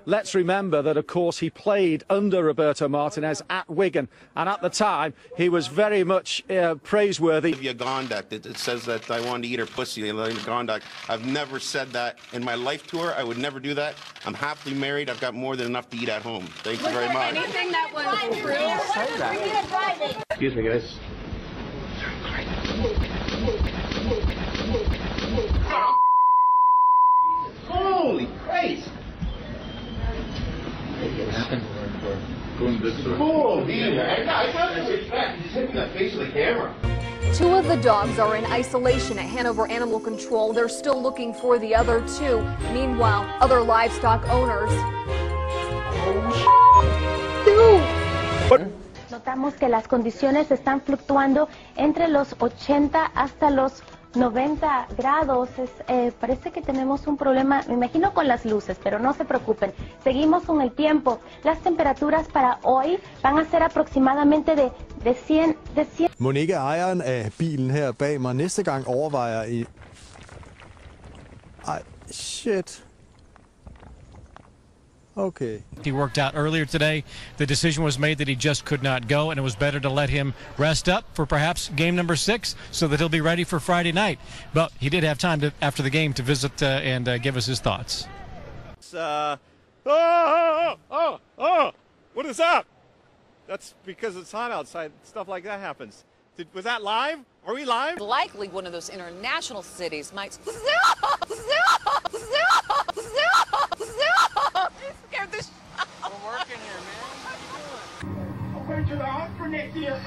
Let's remember that, of course, he played under Roberto Martinez at Wigan, and at the time, he was very much praiseworthy. Gondak, it says that I wanted to eat her pussy. Gondak. I've never said that in my life tour. I would never do that. I'm happily married. I've got more than enough to eat at home. Thank you very much. Anything that was true? Excuse me, guys. Holy Christ! Two of the dogs are in isolation at Hanover Animal Control. They're still looking for the other two. Meanwhile, other livestock owners. Notamos que las condiciones están fluctuando entre los 80 hasta los 90 grados. Parece que tenemos un problema, me imagino, con las luces, pero no se preocupen. Seguimos con el tiempo. Las temperaturas para hoy van a ser aproximadamente de 100. Må ikke ejeren af bilen her bag mig næste gang overvejer i... Ej, shit. Okay. He worked out earlier today. The decision was made that he just could not go, and it was better to let him rest up for perhaps game number 6 so that he'll be ready for Friday night. But he did have time after the game to visit and give us his thoughts. What is that? That's because it's hot outside. Stuff like that happens. Was that live? Are we live? Likely one of those international cities might...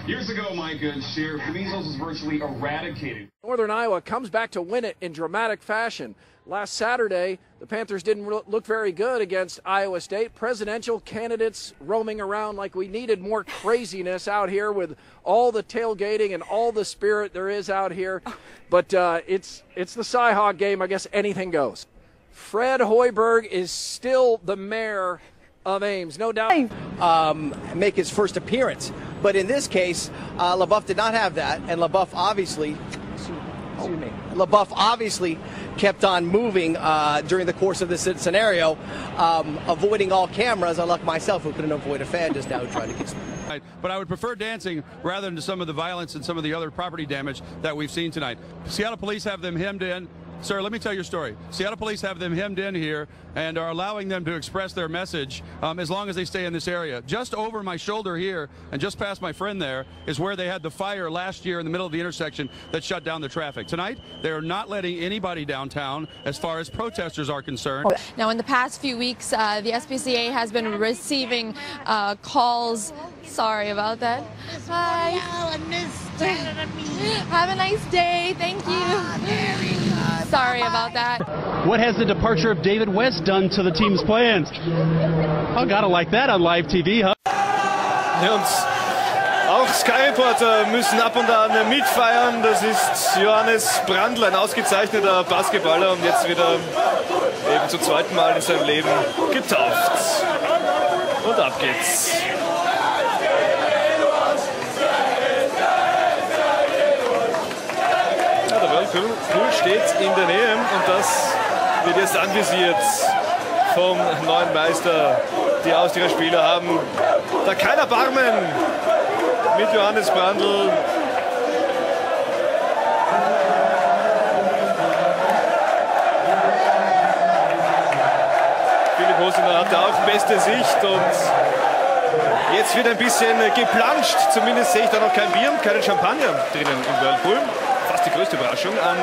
Years ago, my good sheriff, the measles was virtually eradicated. Northern Iowa comes back to win it in dramatic fashion. Last Saturday, the Panthers didn't look very good against Iowa State. Presidential candidates roaming around like we needed more craziness out here with all the tailgating and all the spirit there is out here. But it's the Cy-Hawk game. I guess anything goes. Fred Hoiberg is still the mayor of Ames, no doubt. Make his first appearance. But in this case, LaBeouf did not have that, and LaBeouf obviously kept on moving during the course of this scenario, avoiding all cameras, unlike myself, who couldn't avoid a fan just now trying to get... But I would prefer dancing rather than some of the violence and some of the other property damage that we've seen tonight. Seattle police have them hemmed in. Sir, let me tell your story. Seattle police have them hemmed in here and are allowing them to express their message as long as they stay in this area. Just over my shoulder here and just past my friend there is where they had the fire last year in the middle of the intersection that shut down the traffic. Tonight, they are not letting anybody downtown as far as protesters are concerned. Now, in the past few weeks, the SPCA has been receiving calls. Sorry about that. Hi. Have a nice day. Thank you. Sorry about that. What has the departure of David West done to the team's plans? Oh, gotta like that on live TV, huh? Ja, und auch Sky-Reporter müssen ab und an mitfeiern. Das ist Johannes Brandl, ein ausgezeichneter Basketballer und jetzt wieder eben zum zweiten Mal in seinem Leben getauft. Und ab geht's. Pool steht in der Nähe und das wird jetzt anvisiert vom neuen Meister. Die Austria Spieler haben da kein Erbarmen mit Johannes Brandl. Philipp Hosiner hat da auch beste Sicht und jetzt wird ein bisschen geplanscht. Zumindest sehe ich da noch kein Bier und keinen Champagner drinnen im Whirlpool. Fast die größte Überraschung an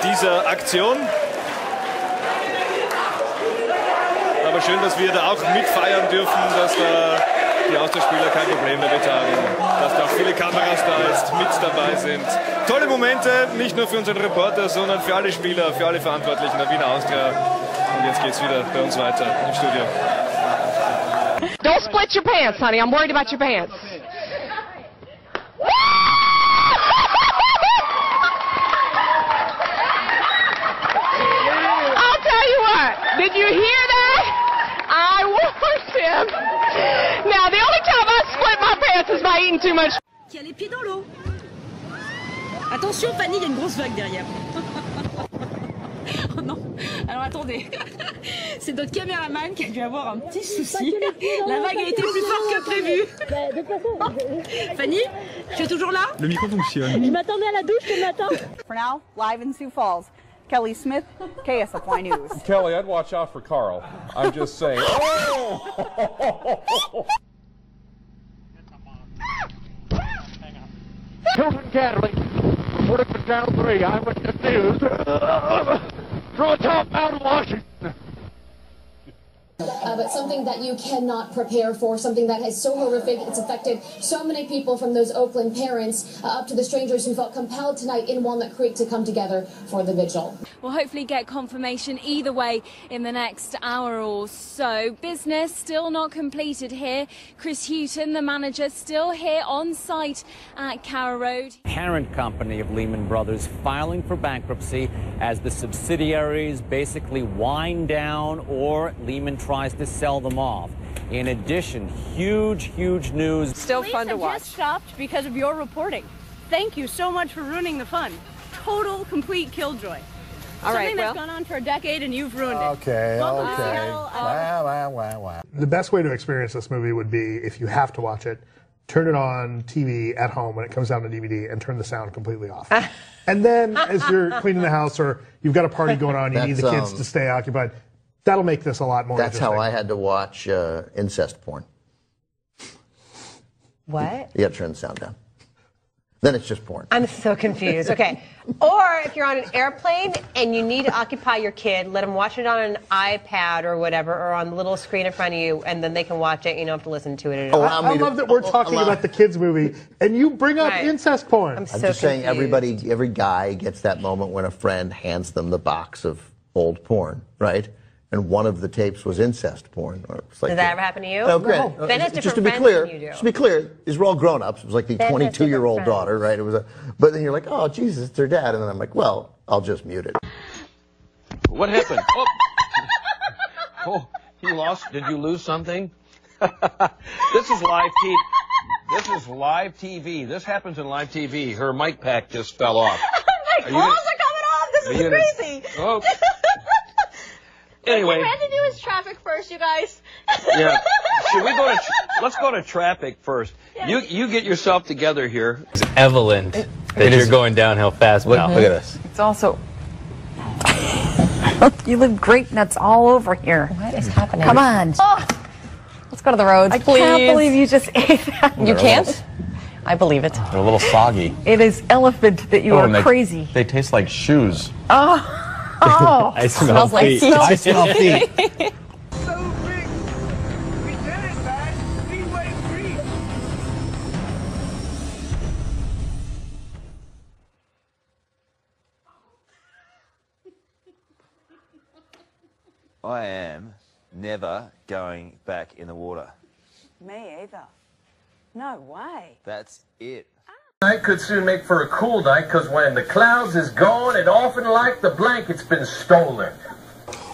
dieser Aktion. Aber schön, dass wir da auch mitfeiern dürfen, dass da die Austauschspieler kein Problem damit haben, dass da auch viele Kameras da jetzt mit dabei sind. Tolle Momente, nicht nur für unseren Reporter, sondern für alle Spieler, für alle Verantwortlichen der Wiener Austria. Und jetzt geht's wieder bei uns weiter im Studio. Don't split your pants, honey. I'm worried about your pants. Did you hear that? I warned him. Now, the only time I split my pants is by eating too much. Qui a les pieds dans l'eau. Attention, Fanny, il y a une grosse vague derrière. Oh non. Alors attendez. C'est notre caméraman qui a dû avoir un petit souci. La vague a été plus forte que prévu. De toute façon, Fanny, tu es toujours là? Le micro fonctionne. Je m'attendais à la douche ce matin. For now, live in Sioux Falls, Kelly Smith, KSFY News. Kelly, I'd watch out for Carl. I'm just saying. Oh! Children Catholic, reporting for Channel 3, Eyewitness News, from atop Mount Washington. But something that you cannot prepare for, something that is so horrific, it's affected so many people, from those Oakland parents up to the strangers who felt compelled tonight in Walnut Creek to come together for the vigil. We'll hopefully get confirmation either way in the next hour or so. Business still not completed here. Chris Houghton, the manager, still here on site at Carrow Road. Parent company of Lehman Brothers filing for bankruptcy as the subsidiaries basically wind down or Lehman tries to sell them off. In addition, huge news. Still fun to watch. Just stopped because of your reporting. Thank you so much for ruining the fun. Total, complete killjoy. All right, Something that's gone on for a decade and you've ruined it. Okay. The best way to experience this movie would be, if you have to watch it, turn it on TV at home when it comes down to DVD and turn the sound completely off. And then as you're cleaning the house or you've got a party going on, you need the kids to stay occupied. That'll make this a lot more That's interesting. how I had to watch incest porn. What? You got to turn the sound down. Then it's just porn. I'm so confused. Okay. Or if you're on an airplane and you need to occupy your kid, let them watch it on an iPad or whatever, or on the little screen in front of you, and then they can watch it. You don't have to listen to it at all. I love that we're talking about the kids' movie, and you bring up incest porn. I'm just saying, every guy gets that moment when a friend hands them the box of old porn, right? And one of the tapes was incest porn. Or it's like Did that ever happen to you? Okay. No. Ben has different just to be friends clear, than you do. just to be clear, these were all grown-ups. It was like the Ben has 22-year-old different daughter, right? It was but then you're like, oh, Jesus, it's their dad. And then I'm like, well, I'll just mute it. What happened? Oh, you lost. Did you lose something? This is live TV. This is live TV. This happens in live TV. Her mic pack just fell off. My clothes are coming off. This is crazy. Oh. Anyway. We had to do his traffic first, you guys. Yeah. Should we go to? Let's go to traffic first. Yes. You get yourself together here. It's evident that you're going downhill fast. Look at this. It's also. You live great nuts all over here. What is happening? Come on. Oh. Let's go to the roads, please. I can't believe you just ate that. You can't? I believe it. They're a little soggy. It is elephant that you are crazy. They taste like shoes. Oh. I smell feet. I smell feet. I am never going back in the water. Me either. No way. That's it. Night could soon make for a cool night, because when the clouds is gone, it often like the blanket's been stolen.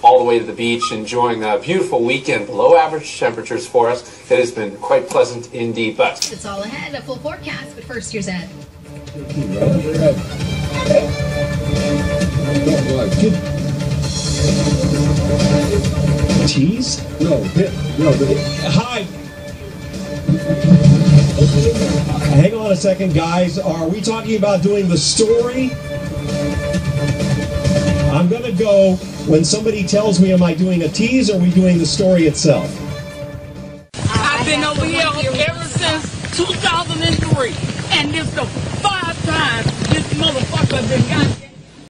All the way to the beach, enjoying a beautiful weekend, below average temperatures for us. It has been quite pleasant indeed, but It's all ahead, a full forecast, but first here's Ed. Tease? No, hi. Hang on a second, guys. Are we talking about doing the story? I'm going to go when somebody tells me, am I doing a tease or are we doing the story itself? I've been over here ever since 2003, and this is the 5 times this motherfucker been got